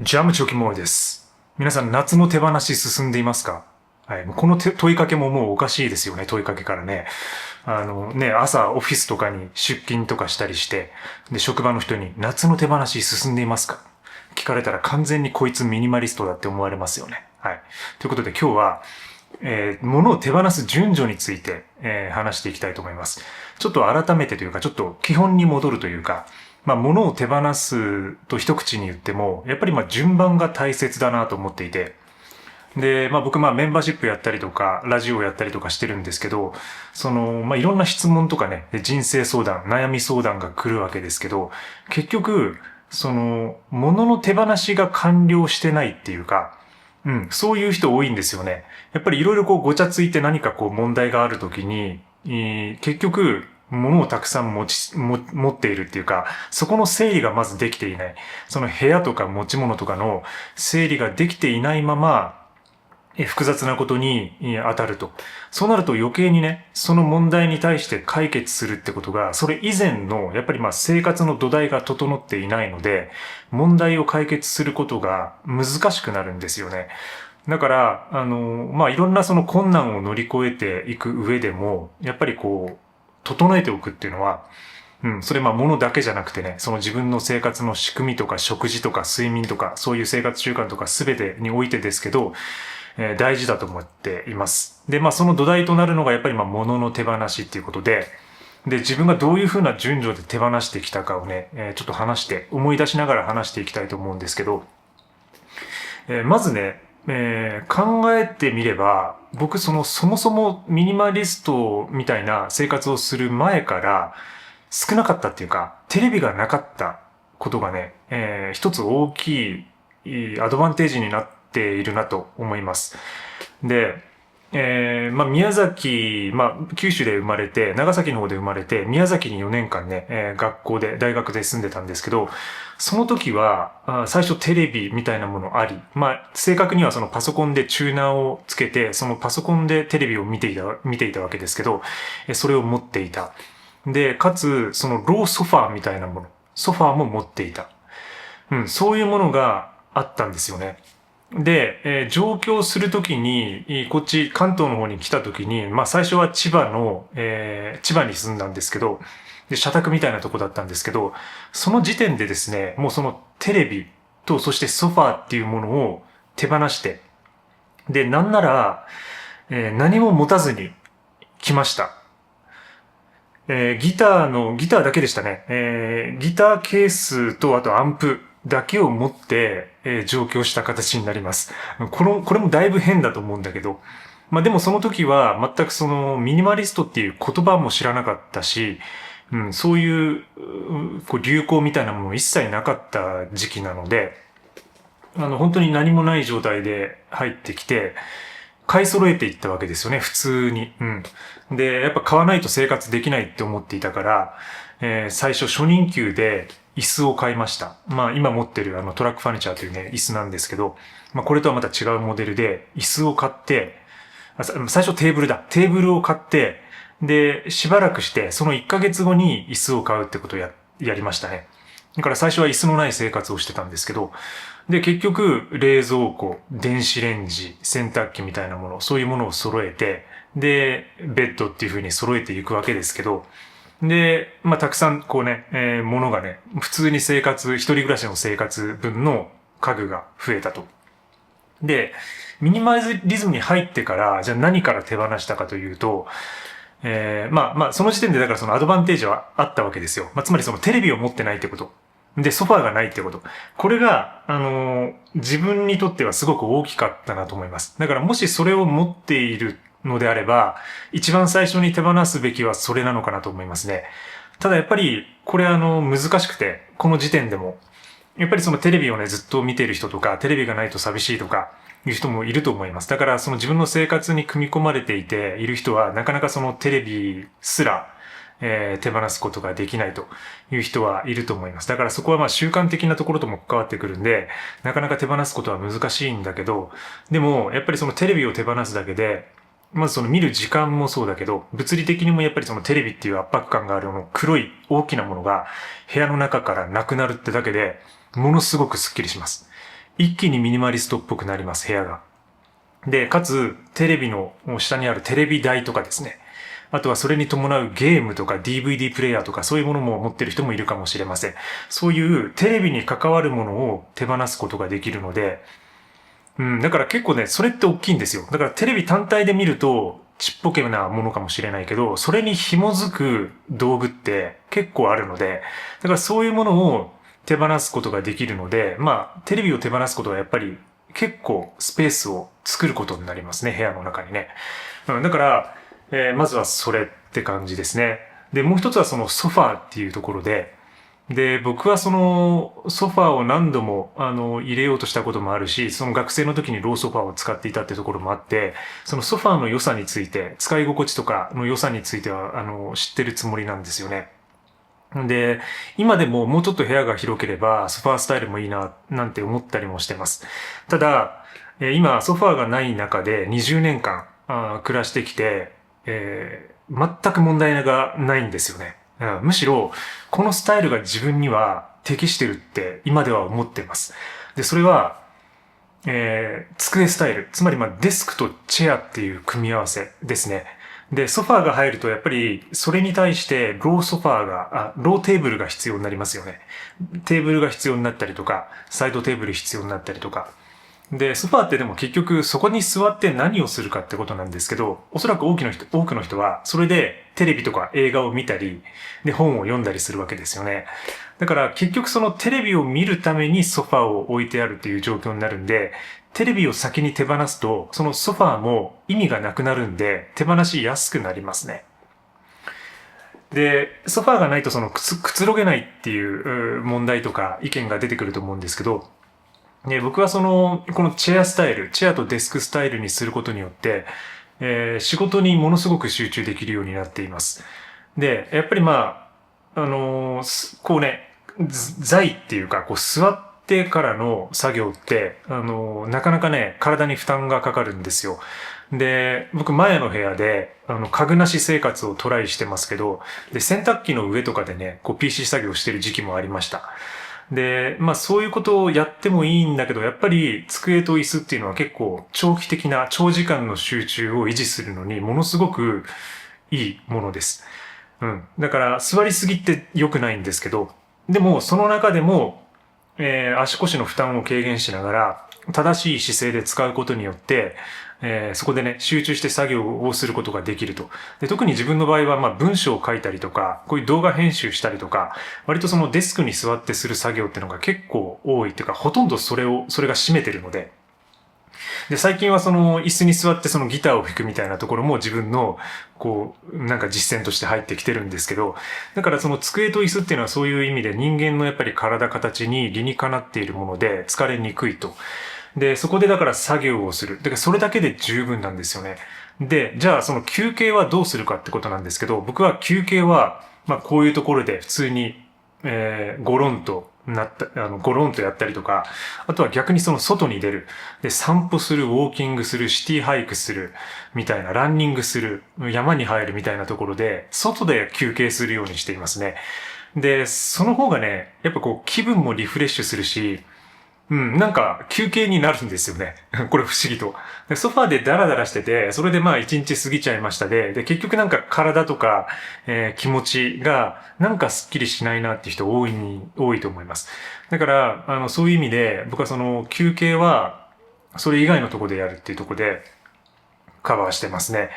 ジャムチョキモーです。皆さん、夏の手放し進んでいますか？はい。この問いかけももうおかしいですよね、問いかけからね。朝オフィスとかに出勤とかしたりして、で、職場の人に夏の手放し進んでいますか聞かれたら完全にこいつミニマリストだって思われますよね。はい。ということで今日は、物を手放す順序について、話していきたいと思います。ちょっと改めてというか、ちょっと基本に戻るというか、物を手放すと一口に言っても、やっぱり順番が大切だなと思っていて、で、僕メンバーシップやったりとか、ラジオやったりとかしてるんですけど、いろんな質問とかね、人生相談、悩み相談が来るわけですけど、結局、物の手放しが完了してないっていうか、そういう人多いんですよね。やっぱりいろいろごちゃついて何か問題があるときに、結局、物をたくさん持っているっていうか、そこの整理がまずできていない。その部屋とか持ち物とかの整理ができていないまま、複雑なことに当たると。そうなると余計にね、その問題に対して解決するってことが、それ以前の、やっぱり生活の土台が整っていないので、問題を解決することが難しくなるんですよね。だから、いろんなその困難を乗り越えていく上でも、やっぱり整えておくっていうのは、それ物だけじゃなくてね、その自分の生活の仕組みとか食事とか睡眠とか、そういう生活習慣とか全てにおいてですけど、大事だと思っています。で、その土台となるのがやっぱり物の手放しっていうことで、で、自分がどういうふうな順序で手放してきたかをね、ちょっと思い出しながら話していきたいと思うんですけど、まずね、考えてみれば、僕そもそもミニマリストみたいな生活をする前から少なかったっていうか、テレビがなかったことがね、一つ大きいアドバンテージになっているなと思います。で、宮崎、九州で生まれて、長崎の方で生まれて、宮崎に4年間ね、大学で住んでたんですけど、その時は、最初テレビみたいなものあり、正確にはそのパソコンでチューナーをつけて、そのパソコンでテレビを見ていたわけですけど、それを持っていた。で、かつ、そのローソファーみたいなもの、ソファーも持っていた。そういうものがあったんですよね。で、上京するときに、こっち関東の方に来たときに、最初は千葉に住んだんですけど、で、社宅みたいなとこだったんですけど、その時点でですね、もうそのテレビと、そしてソファーっていうものを手放して、で、なんなら、何も持たずに来ました。ギターだけでしたね。ギターケースと、あとアンプだけを持って、上京した形になります。これもだいぶ変だと思うんだけど。でもその時は全くそのミニマリストっていう言葉も知らなかったし、そういう流行みたいなものも一切なかった時期なので、本当に何もない状態で入ってきて、買い揃えていったわけですよね、普通に。で、やっぱ買わないと生活できないって思っていたから、最初初任給で椅子を買いました。今持ってるトラックファニチャーというね、椅子なんですけど、これとはまた違うモデルで椅子を買って、最初テーブルだ。テーブルを買って、で、しばらくして、その1ヶ月後に椅子を買うってことをやりましたね。だから最初は椅子のない生活をしてたんですけど、で、結局、冷蔵庫、電子レンジ、洗濯機みたいなもの、そういうものを揃えて、で、ベッドっていう風に揃えていくわけですけど、で、たくさんものがね、普通に一人暮らしの生活分の家具が増えたと。で、ミニマリズムに入ってから、じゃあ何から手放したかというと、その時点でだからそのアドバンテージはあったわけですよ。つまりそのテレビを持ってないってこと。で、ソファーがないってこと。これが、自分にとってはすごく大きかったなと思います。だからもしそれを持っているのであれば、一番最初に手放すべきはそれなのかなと思いますね。ただやっぱり、これ難しくて、この時点でも。やっぱりそのテレビをね、ずっと見ている人とか、テレビがないと寂しいとか、いう人もいると思います。だからその自分の生活に組み込まれていている人は、なかなかそのテレビすら、手放すことができないという人はいると思います。だからそこは習慣的なところとも関わってくるんで、なかなか手放すことは難しいんだけど、でもやっぱりそのテレビを手放すだけで、まずその見る時間もそうだけど、物理的にもやっぱりそのテレビっていう圧迫感がある黒い大きなものが部屋の中からなくなるってだけで、ものすごくスッキリします。一気にミニマリストっぽくなります、部屋が。で、かつ、テレビの下にあるテレビ台とかですね。あとはそれに伴うゲームとか DVD プレイヤーとかそういうものも持ってる人もいるかもしれません。そういうテレビに関わるものを手放すことができるので、だから結構ね、それって大きいんですよ。だからテレビ単体で見るとちっぽけなものかもしれないけど、それに紐づく道具って結構あるので、だからそういうものを手放すことができるので、テレビを手放すことはやっぱり結構スペースを作ることになりますね、部屋の中にね。だから、まずはそれって感じですね。で、もう一つはそのソファーっていうところで、僕はそのソファーを何度も入れようとしたこともあるし、その学生の時にローソファーを使っていたってところもあって、そのソファーの良さについて、使い心地とかの良さについては知ってるつもりなんですよね。で、今でももうちょっと部屋が広ければソファースタイルもいいな、なんて思ったりもしてます。ただ、今ソファーがない中で20年間暮らしてきて、全く問題がないんですよね。むしろ、このスタイルが自分には適してるって今では思ってます。で、それは、机スタイル。つまり、デスクとチェアっていう組み合わせですね。で、ソファーが入ると、やっぱり、それに対して、ローテーブルが必要になりますよね。テーブルが必要になったりとか、サイドテーブル必要になったりとか。で、ソファーってでも結局そこに座って何をするかってことなんですけど、おそらく多くの人はそれでテレビとか映画を見たり、で本を読んだりするわけですよね。だから結局そのテレビを見るためにソファーを置いてあるっていう状況になるんで、テレビを先に手放すと、そのソファーも意味がなくなるんで、手放しやすくなりますね。で、ソファーがないとそのくつろげないっていう問題とか意見が出てくると思うんですけど、僕はこのチェアスタイル、チェアとデスクスタイルにすることによって、仕事にものすごく集中できるようになっています。で、やっぱりこうね、座位っていうか、こう座ってからの作業って、なかなかね、体に負担がかかるんですよ。で、僕前の部屋で、家具なし生活をトライしてますけど、で、洗濯機の上とかでね、こう PC 作業してる時期もありました。で、そういうことをやってもいいんだけど、やっぱり机と椅子っていうのは結構長期的な長時間の集中を維持するのにものすごくいいものです。だから座りすぎって良くないんですけど、でもその中でも、足腰の負担を軽減しながら正しい姿勢で使うことによって、そこでね、集中して作業をすることができると。で、特に自分の場合は、文章を書いたりとか、こういう動画編集したりとか、割とそのデスクに座ってする作業っていうのが結構多いっていうか、ほとんどそれが占めてるので、で、最近はその椅子に座ってそのギターを弾くみたいなところも自分の、なんか実践として入ってきてるんですけど、だからその机と椅子っていうのはそういう意味で人間のやっぱり体形に理にかなっているもので疲れにくいと。で、そこでだから作業をする。だからそれだけで十分なんですよね。で、じゃあその休憩はどうするかってことなんですけど、僕は休憩は、こういうところで普通に、ゴロンとゴロンとやったりとか、あとは逆にその外に出る。で、散歩する、ウォーキングする、シティハイクする、みたいな、ランニングする、山に入るみたいなところで、外で休憩するようにしていますね。で、その方がね、やっぱ気分もリフレッシュするし、なんか休憩になるんですよね。これ不思議と。でソファーでダラダラしてて、それで一日過ぎちゃいましたで、結局なんか体とか、気持ちがなんかスッキリしないなっていう人多いと思います。だから、そういう意味で、僕はその休憩は、それ以外のところでやるっていうところでカバーしてますね。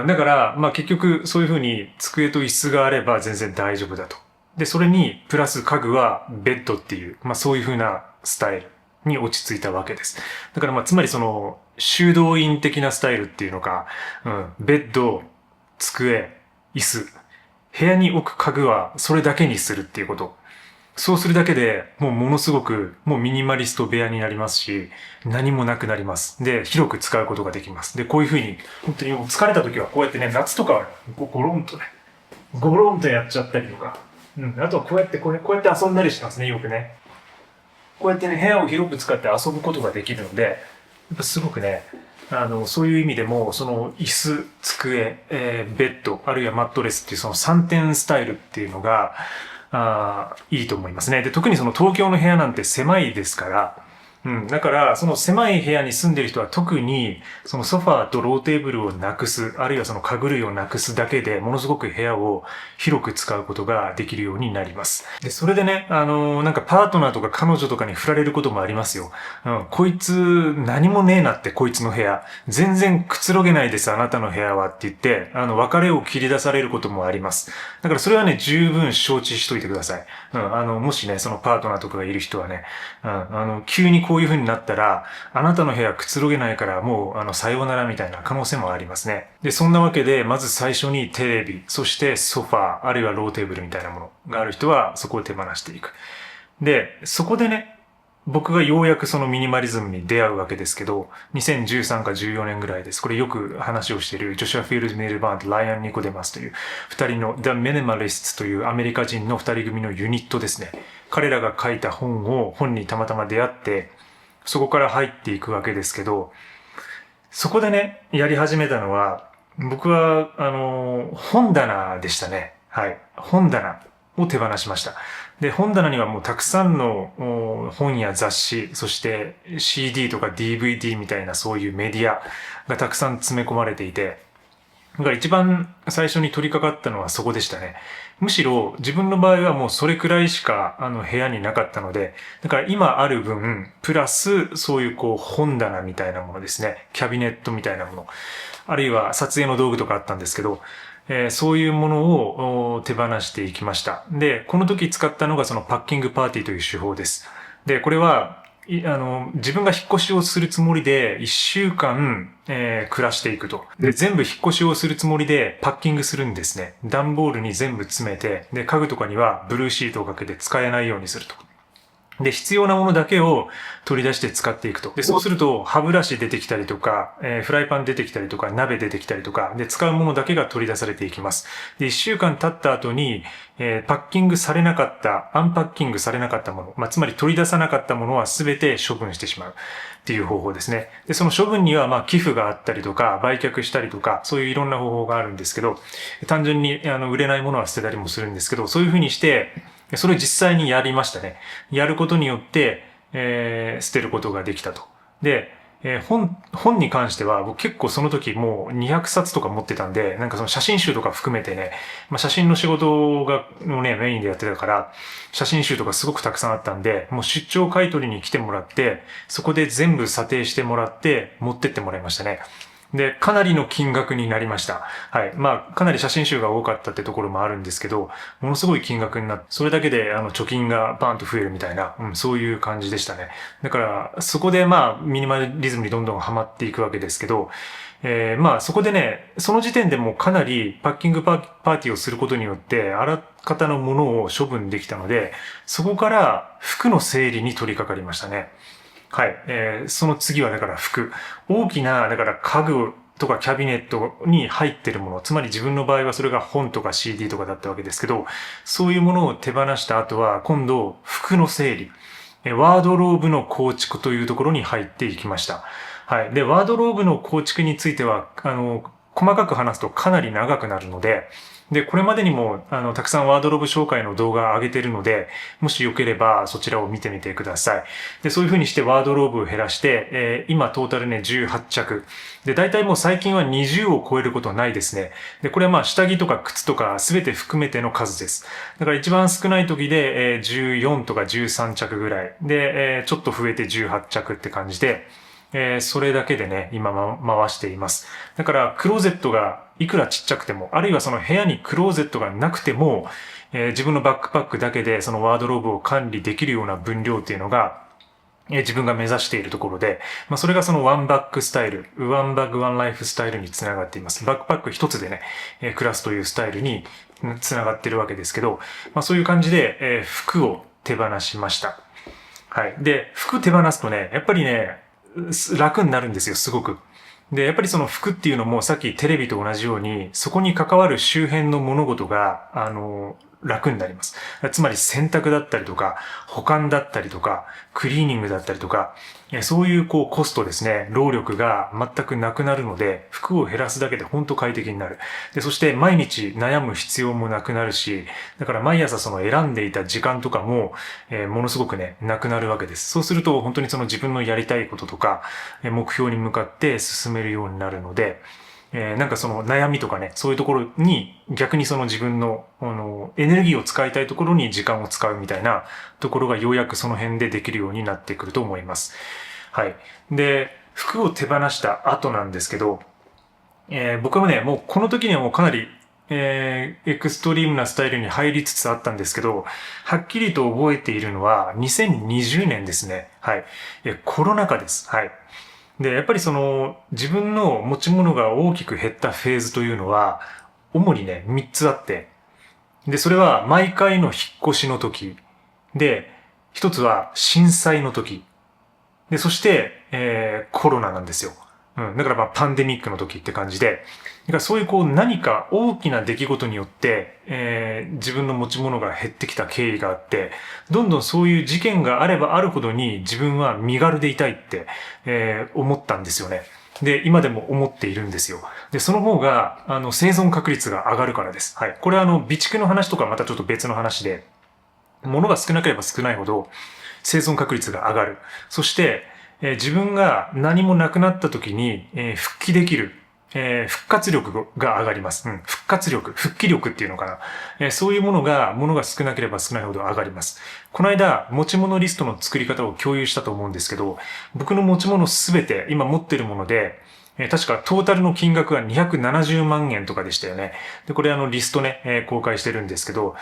だから、結局そういうふうに机と椅子があれば全然大丈夫だと。で、それにプラス家具はベッドっていう、そういうふうなスタイルに落ち着いたわけです。だからつまりその、修道院的なスタイルっていうのか、ベッド、机、椅子、部屋に置く家具はそれだけにするっていうこと。そうするだけでもうものすごくもうミニマリスト部屋になりますし、何もなくなります。で、広く使うことができます。で、こういうふうに、本当にもう疲れた時はこうやってね、夏とかはゴロンとやっちゃったりとか、あとはこうやって遊んだりしてますね、よくね。こうやってね、部屋を広く使って遊ぶことができるので、やっぱすごくね、そういう意味でも、その椅子、机、ベッド、あるいはマットレスっていうその3点スタイルっていうのが、いいと思いますね。で、特にその東京の部屋なんて狭いですから、うん。だから、その狭い部屋に住んでる人は特に、そのソファーとローテーブルをなくす、あるいはその家具類をなくすだけでものすごく部屋を広く使うことができるようになります。で、それでね、なんかパートナーとか彼女とかに振られることもありますよ。うん。こいつ、何もねえなって、こいつの部屋。全然くつろげないです、あなたの部屋はって言って、別れを切り出されることもあります。だからそれはね、十分承知しといてください。うん。もしね、そのパートナーとかがいる人はね、うん。急にこういう風になったら、あなたの部屋くつろげないからもう、さようならみたいな可能性もありますね。で、そんなわけで、まず最初にテレビ、そしてソファー、あるいはローテーブルみたいなものがある人は、そこを手放していく。で、そこでね、僕がようやくそのミニマリズムに出会うわけですけど、2013か14年ぐらいです。これよく話をしているジョシュア・フィールズ・ミルバーンとライアン・ニコデマスという二人の The Minimalists というアメリカ人の二人組のユニットですね。彼らが書いた本にたまたま出会って、そこから入っていくわけですけど、そこでね、やり始めたのは、僕は、本棚でしたね。はい。本棚を手放しました。で、本棚にはもうたくさんの本や雑誌、そして CD とか DVD みたいなそういうメディアがたくさん詰め込まれていて、だから一番最初に取り掛かったのはそこでしたね。むしろ自分の場合はもうそれくらいしか部屋になかったので、だから今ある分、プラスそういう本棚みたいなものですね。キャビネットみたいなもの。あるいは撮影の道具とかあったんですけど、そういうものを手放していきました。で、この時使ったのがそのパッキングパーティーという手法です。で、これは自分が引っ越しをするつもりで、1週間、暮らしていくと。で、全部引っ越しをするつもりで、パッキングするんですね。段ボールに全部詰めて、で、家具とかにはブルーシートをかけて使えないようにすると。で、必要なものだけを取り出して使っていくと。で、そうすると、歯ブラシ出てきたりとか、フライパン出てきたりとか、鍋出てきたりとか、で、使うものだけが取り出されていきます。で、1週間経った後に、パッキングされなかった、アンパッキングされなかったもの、つまり取り出さなかったものは全て処分してしまうっていう方法ですね。で、その処分には、寄付があったりとか、売却したりとか、そういういろんな方法があるんですけど、単純に、売れないものは捨てたりもするんですけど、そういうふうにして、それを実際にやりましたね。やることによって、捨てることができたと。で、本に関しては僕結構その時もう200冊とか持ってたんで、なんかその写真集とか含めてね、写真の仕事のね、メインでやってたから、写真集とかすごくたくさんあったんで、もう出張買い取りに来てもらって、そこで全部査定してもらって、持ってってもらいましたね。で、かなりの金額になりました。はい。かなり写真集が多かったってところもあるんですけど、ものすごい金額になって、それだけで、貯金がバーンと増えるみたいな、そういう感じでしたね。だから、そこで、ミニマリズムにどんどんハマっていくわけですけど、そこでね、その時点でもうかなりパッキングパーティーをすることによって、あらかたのものを処分できたので、そこから服の整理に取り掛かりましたね。はい。その次はだから服。大きな、だから家具とかキャビネットに入ってるもの。つまり自分の場合はそれが本とか CD とかだったわけですけど、そういうものを手放した後は、今度服の整理。ワードローブの構築というところに入っていきました。はい。で、ワードローブの構築については、細かく話すとかなり長くなるので、で、これまでにも、たくさんワードローブ紹介の動画を上げているので、もしよければそちらを見てみてください。で、そういう風にしてワードローブを減らして、今トータルね、18着。で、大体もう最近は20を超えることはないですね。で、これは下着とか靴とか全て含めての数です。だから一番少ない時で、14とか13着ぐらい。で、ちょっと増えて18着って感じで、それだけでね、今回しています。だから、クローゼットがいくらちっちゃくても、あるいはその部屋にクローゼットがなくても、自分のバックパックだけでそのワードローブを管理できるような分量っていうのが、自分が目指しているところで、それがそのワンバックスタイル、ワンバッグワンライフスタイルにつながっています。バックパック一つでね、暮らすというスタイルにつながっているわけですけど、そういう感じで、服を手放しました。はい。で、服手放すとね、やっぱりね、楽になるんですよ、すごく。で、やっぱりその服っていうのもさっきテレビと同じように、そこに関わる周辺の物事が、楽になります。つまり洗濯だったりとか、保管だったりとか、クリーニングだったりとか、そういうコストですね、労力が全くなくなるので、服を減らすだけで本当快適になる。で、そして毎日悩む必要もなくなるし、だから毎朝その選んでいた時間とかも、ものすごくね、なくなるわけです。そうすると本当にその自分のやりたいこととか、目標に向かって進めるようになるので、なんかその悩みとかね、そういうところに逆にその自分の、エネルギーを使いたいところに時間を使うみたいなところがようやくその辺でできるようになってくると思います。はい。で、服を手放した後なんですけど、僕はね、もうこの時にはもうかなり、エクストリームなスタイルに入りつつあったんですけど、はっきりと覚えているのは2020年ですね。はい。コロナ禍です。はい。で、やっぱりその自分の持ち物が大きく減ったフェーズというのは、主にね、3つあって、で、それは毎回の引っ越しの時、で、一つは震災の時、で、そして、コロナなんですよ。だからパンデミックの時って感じで、だからそういう何か大きな出来事によって、自分の持ち物が減ってきた経緯があって、どんどんそういう事件があればあるほどに自分は身軽でいたいって、思ったんですよね。で、今でも思っているんですよ。で、その方が、生存確率が上がるからです。はい。これは備蓄の話とかまたちょっと別の話で、物が少なければ少ないほど生存確率が上がる。そして、自分が何もなくなった時に、復帰できる。復活力が上がります。復活力、復帰力っていうのかな。そういう物が少なければ少ないほど上がります。この間、持ち物リストの作り方を共有したと思うんですけど、僕の持ち物すべて、今持っているもので、確かトータルの金額が270万円とかでしたよね。で、これリストね、公開してるんですけど、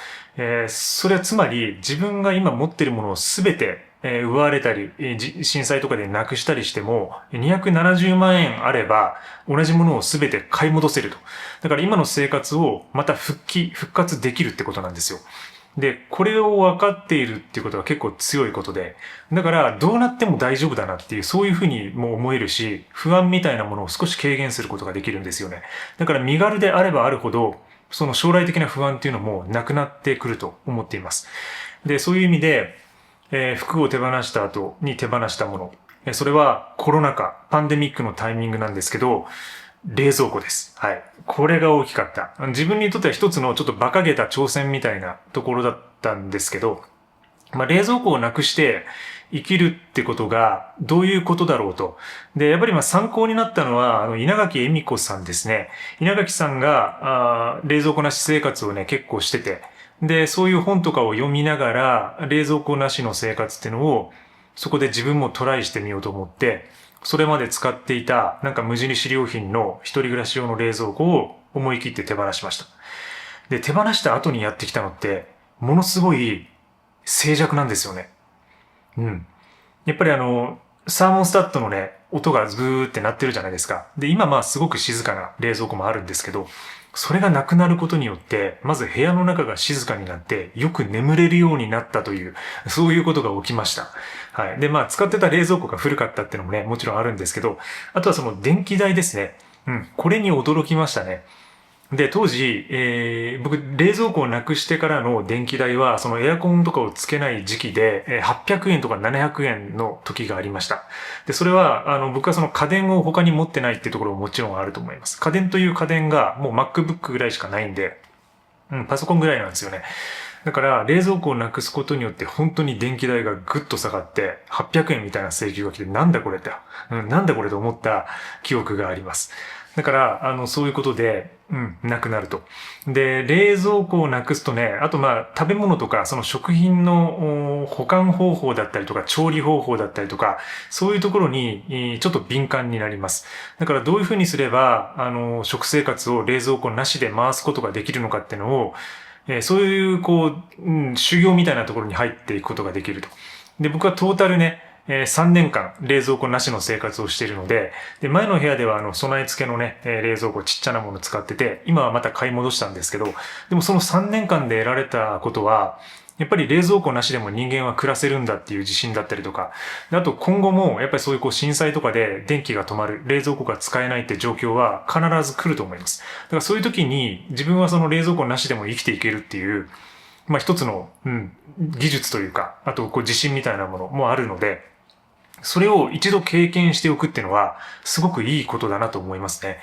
それはつまり自分が今持っているものをすべて奪われたり、震災とかでなくしたりしても、270万円あれば、同じものをすべて買い戻せると。だから今の生活をまた復活できるってことなんですよ。で、これを分かっているっていうことは結構強いことで、だからどうなっても大丈夫だなっていう、そういうふうにも思えるし、不安みたいなものを少し軽減することができるんですよね。だから身軽であればあるほど、その将来的な不安っていうのもなくなってくると思っています。で、そういう意味で、服を手放した後に手放したもの。それはコロナ禍、パンデミックのタイミングなんですけど、冷蔵庫です。はい。これが大きかった。自分にとっては一つのちょっと馬鹿げた挑戦みたいなところだったんですけど、冷蔵庫をなくして生きるってことがどういうことだろうと。で、やっぱり参考になったのは、稲垣恵美子さんですね。稲垣さんが、冷蔵庫なし生活をね、結構してて、で、そういう本とかを読みながら、冷蔵庫なしの生活っていうのを、そこで自分もトライしてみようと思って、それまで使っていた、なんか無印良品の一人暮らし用の冷蔵庫を思い切って手放しました。で、手放した後にやってきたのって、ものすごい静寂なんですよね。やっぱりサーモンスタットのね、音がズーって鳴ってるじゃないですか。で、今すごく静かな冷蔵庫もあるんですけど、それがなくなることによって、まず部屋の中が静かになって、よく眠れるようになったという、そういうことが起きました。はい。で、使ってた冷蔵庫が古かったっていうのもね、もちろんあるんですけど、あとはその電気代ですね。これに驚きましたね。で、当時、僕、冷蔵庫をなくしてからの電気代は、そのエアコンとかをつけない時期で、800円とか700円の時がありました。で、それは、僕はその家電を他に持ってないっていうところももちろんあると思います。家電という家電がもう MacBook ぐらいしかないんで、パソコンぐらいなんですよね。だから、冷蔵庫をなくすことによって本当に電気代がぐっと下がって、800円みたいな請求が来て、なんだこれって、なんだこれと思った記憶があります。だから、そういうことで、なくなると。で、冷蔵庫をなくすとね、あと食べ物とか、その食品の保管方法だったりとか、調理方法だったりとか、そういうところに、ちょっと敏感になります。だからどういうふうにすれば、食生活を冷蔵庫なしで回すことができるのかっていうのを、そういう、修行みたいなところに入っていくことができると。で、僕はトータルね、3年間冷蔵庫なしの生活をしているので、で、前の部屋では備え付けのね、冷蔵庫ちっちゃなものを使ってて、今はまた買い戻したんですけど、でもその3年間で得られたことは、やっぱり冷蔵庫なしでも人間は暮らせるんだっていう自信だったりとか、あと今後もやっぱりそういう震災とかで電気が止まる、冷蔵庫が使えないって状況は必ず来ると思います。だからそういう時に自分はその冷蔵庫なしでも生きていけるっていう、まあ一つの、技術というか、あとこう自信みたいなものもあるので、それを一度経験しておくっていうのは、すごくいいことだなと思いますね。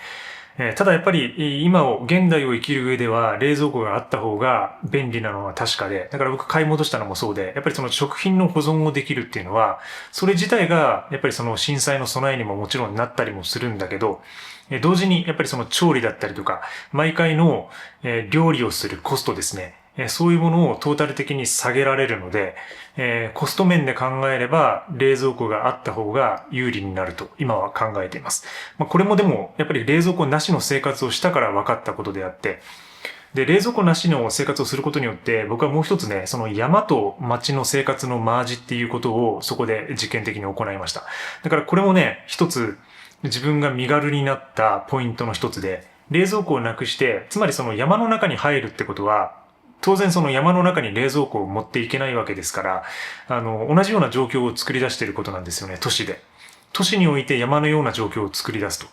ただやっぱり現代を生きる上では冷蔵庫があった方が便利なのは確かで、だから僕買い戻したのもそうで、やっぱりその食品の保存をできるっていうのは、それ自体がやっぱりその震災の備えにももちろんなったりもするんだけど、同時にやっぱりその調理だったりとか、毎回の料理をするコストですね。そういうものをトータル的に下げられるので、コスト面で考えれば冷蔵庫があった方が有利になると今は考えています。これもでもやっぱり冷蔵庫なしの生活をしたから分かったことであって、で、冷蔵庫なしの生活をすることによって僕はもう一つね、その山と町の生活のマージっていうことをそこで実験的に行いました。だからこれもね、一つ自分が身軽になったポイントの一つで、冷蔵庫をなくして、つまりその山の中に入るってことは、当然その山の中に冷蔵庫を持っていけないわけですから、同じような状況を作り出していることなんですよね、都市で。都市において山のような状況を作り出すと。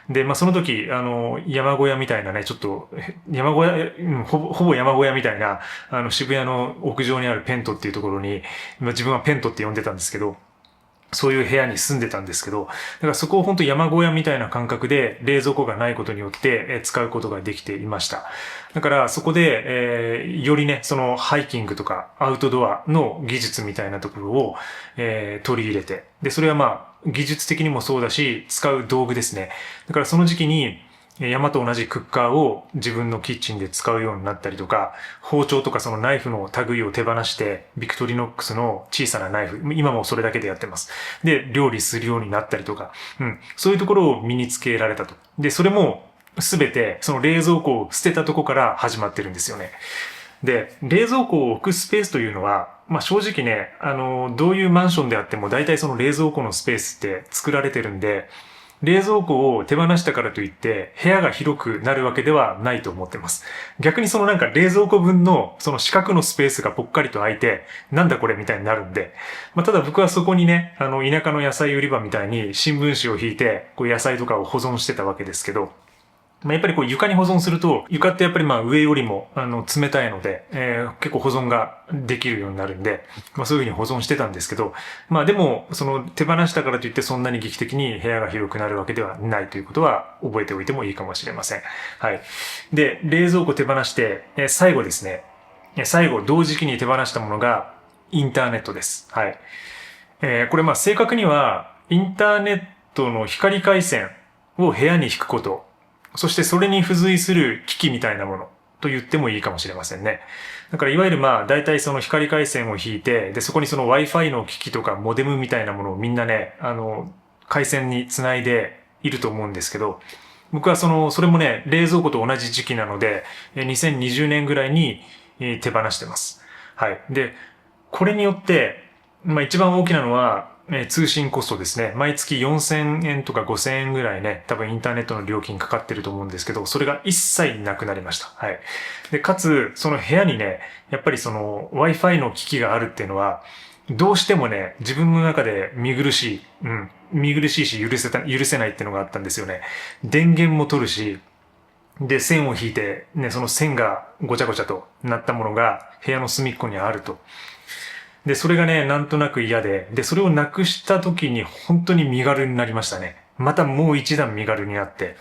で、その時、山小屋みたいなね、ちょっと、山小屋、ほぼ山小屋みたいな、渋谷の屋上にあるペントっていうところに、自分はペントって呼んでたんですけど、そういう部屋に住んでたんですけど、だからそこを本当山小屋みたいな感覚で冷蔵庫がないことによって使うことができていました。だからそこで、よりね、そのハイキングとかアウトドアの技術みたいなところを、取り入れて、で、それは技術的にもそうだし、使う道具ですね。だからその時期に、山と同じクッカーを自分のキッチンで使うようになったりとか、包丁とかそのナイフの類を手放して、ビクトリノックスの小さなナイフ、今もそれだけでやってます。で、料理するようになったりとか、そういうところを身につけられたと。で、それもすべてその冷蔵庫を捨てたとこから始まってるんですよね。で、冷蔵庫を置くスペースというのは、正直ね、どういうマンションであっても大体その冷蔵庫のスペースって作られてるんで、冷蔵庫を手放したからといって部屋が広くなるわけではないと思ってます。逆にその冷蔵庫分のその四角のスペースがぽっかりと空いて、なんだこれみたいになるんで、ただ僕はそこにね、田舎の野菜売り場みたいに新聞紙を引いて、こう野菜とかを保存してたわけですけど、やっぱりこう床に保存すると、床ってやっぱり上よりも冷たいので、結構保存ができるようになるんで、そういうふうに保存してたんですけど、でもその手放したからといってそんなに劇的に部屋が広くなるわけではないということは覚えておいてもいいかもしれません。はい。で、冷蔵庫手放して、最後ですね。最後同時期に手放したものがインターネットです。はい。これ正確にはインターネットの光回線を部屋に引くこと、そしてそれに付随する機器みたいなものと言ってもいいかもしれませんね。だからいわゆる大体その光回線を引いて、で、そこにその Wi-Fi の機器とかモデムみたいなものをみんなね、回線につないでいると思うんですけど、僕はそれもね、冷蔵庫と同じ時期なので、2020年ぐらいに手放してます。はい。で、これによって、一番大きなのは、通信コストですね。毎月4000円とか5000円ぐらいね、多分インターネットの料金かかってると思うんですけど、それが一切なくなりました。はい。で、かつ、その部屋にね、やっぱりその Wi-Fi の機器があるっていうのは、どうしてもね、自分の中で見苦しい、見苦しいし許せないっていうのがあったんですよね。電源も取るし、で、線を引いて、ね、その線がごちゃごちゃとなったものが部屋の隅っこにあると。で、それがね、なんとなく嫌で、で、それをなくした時に本当に身軽になりましたね。またもう一段身軽になって。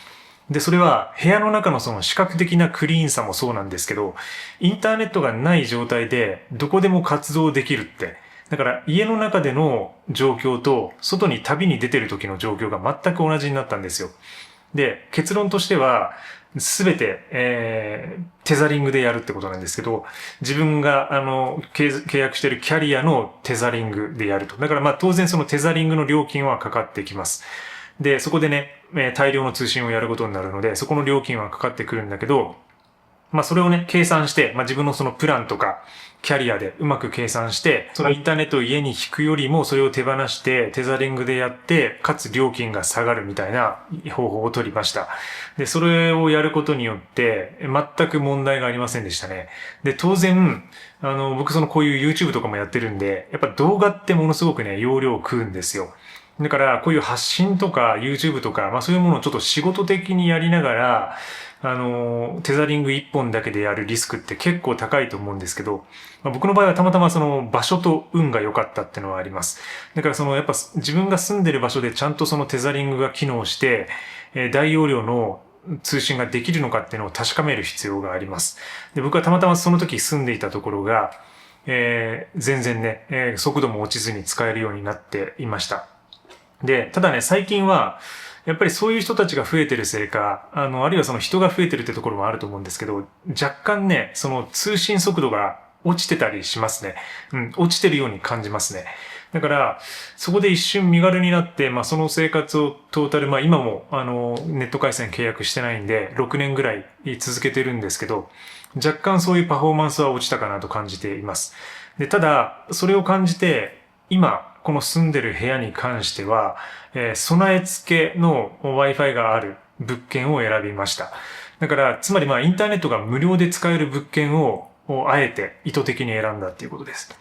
で、それは部屋の中のその視覚的なクリーンさもそうなんですけど、インターネットがない状態でどこでも活動できるって。だから家の中での状況と外に旅に出てる時の状況が全く同じになったんですよ。で、結論としては、すべて、テザリングでやるってことなんですけど、自分が、契約しているキャリアのテザリングでやると。だから当然そのテザリングの料金はかかってきます。で、そこでね、大量の通信をやることになるので、そこの料金はかかってくるんだけど、それをね、計算して、自分のそのプランとか、キャリアでうまく計算して、そのインターネットを家に引くよりもそれを手放してテザリングでやって、かつ料金が下がるみたいな方法を取りました。で、それをやることによって、全く問題がありませんでしたね。で、当然、僕こういう YouTube とかもやってるんで、やっぱ動画ってものすごくね、容量を食うんですよ。だからこういう発信とか YouTube とか、そういうものをちょっと仕事的にやりながら、テザリング一本だけでやるリスクって結構高いと思うんですけど、僕の場合はたまたまその場所と運が良かったっていうのはあります。だからやっぱ自分が住んでる場所でちゃんとそのテザリングが機能して、大容量の通信ができるのかっていうのを確かめる必要があります。で、僕はたまたまその時住んでいたところが、全然ね、速度も落ちずに使えるようになっていました。で、ただね、最近は、やっぱりそういう人たちが増えてるせいか、あるいはその人が増えてるってところもあると思うんですけど、若干ね、その通信速度が落ちてたりしますね。落ちてるように感じますね。だから、そこで一瞬身軽になって、その生活をトータル、今も、ネット回線契約してないんで、6年ぐらい続けてるんですけど、若干そういうパフォーマンスは落ちたかなと感じています。で、ただ、それを感じて、今、この住んでる部屋に関しては、備え付けの Wi-Fi がある物件を選びました。だから、つまりインターネットが無料で使える物件をあえて意図的に選んだっていうことです。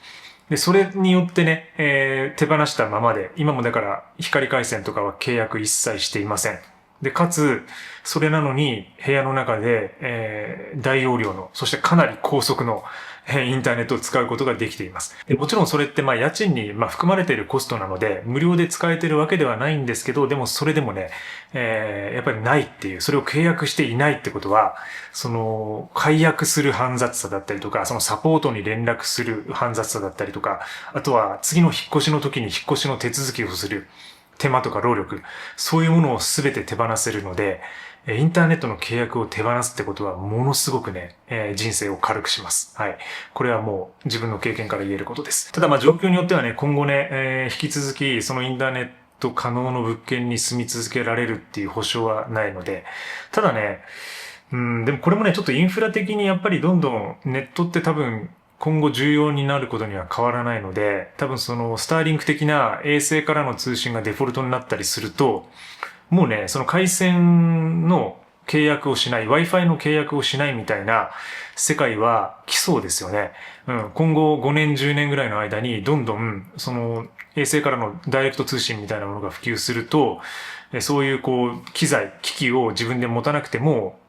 で、それによってね、手放したままで、今もだから光回線とかは契約一切していません。で、かつ、それなのに部屋の中で、大容量の、そしてかなり高速の、インターネットを使うことができています。でもちろんそれって家賃に含まれているコストなので、無料で使えているわけではないんですけど、でもそれでもね、やっぱりないっていう、それを契約していないってことは、解約する煩雑さだったりとか、そのサポートに連絡する煩雑さだったりとか、あとは次の引っ越しの時に引っ越しの手続きをする手間とか労力、そういうものを全て手放せるので、インターネットの契約を手放すってことはものすごくね、人生を軽くします。はい。これはもう自分の経験から言えることです。ただ状況によってはね、今後ね、引き続きそのインターネット可能の物件に住み続けられるっていう保証はないので、ただね、でもこれもね、ちょっとインフラ的にやっぱりどんどんネットって多分今後重要になることには変わらないので、多分そのスターリンク的な衛星からの通信がデフォルトになったりすると、もうね、その回線の契約をしない、Wi-Fi の契約をしないみたいな世界は来そうですよね。今後5年、10年ぐらいの間にどんどんその衛星からのダイレクト通信みたいなものが普及すると、そういう機材、機器を自分で持たなくても、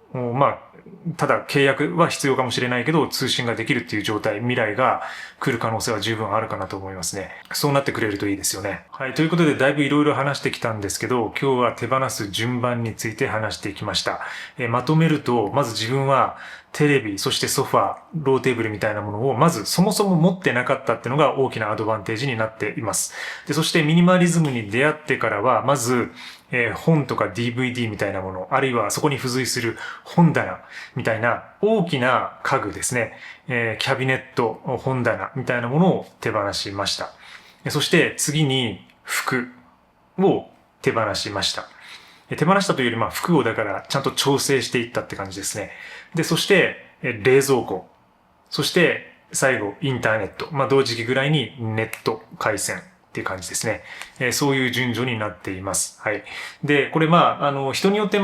ただ契約は必要かもしれないけど、通信ができるっていう状態、未来が来る可能性は十分あるかなと思いますね。そうなってくれるといいですよね。はい。ということで、だいぶいろいろ話してきたんですけど、今日は手放す順番について話してきました。まとめると、まず自分はテレビ、そしてソファー、ローテーブルみたいなものを、まずそもそも持ってなかったっていうのが大きなアドバンテージになっています。で、そしてミニマリズムに出会ってからは、まず、本とか DVD みたいなもの、あるいはそこに付随する本棚みたいな大きな家具ですね、キャビネット、本棚みたいなものを手放しました。そして次に服を手放しました。手放したというより服をだからちゃんと調整していったって感じですね。で、そして冷蔵庫、そして最後インターネット、同時期ぐらいにネット回線っていう感じですね。そういう順序になっています。はい。で、これ人によって違う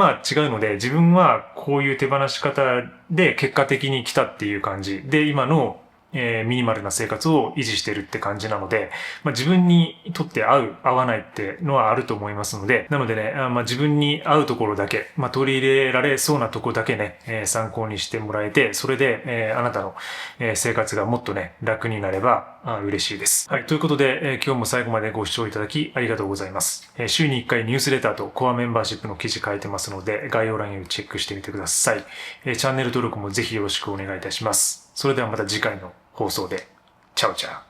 ので、自分はこういう手放し方で結果的に来たっていう感じで、今のミニマルな生活を維持してるって感じなので、自分にとって合う、合わないってのはあると思いますので、なのでね、自分に合うところだけ、取り入れられそうなところだけね、参考にしてもらえて、それで、あなたの、生活がもっとね、楽になれば嬉しいです。はい、ということで、今日も最後までご視聴いただきありがとうございます。週に1回ニュースレターとコアメンバーシップの記事書いてますので、概要欄をチェックしてみてください。チャンネル登録もぜひよろしくお願いいたします。それではまた次回の放送で。チャオチャオ。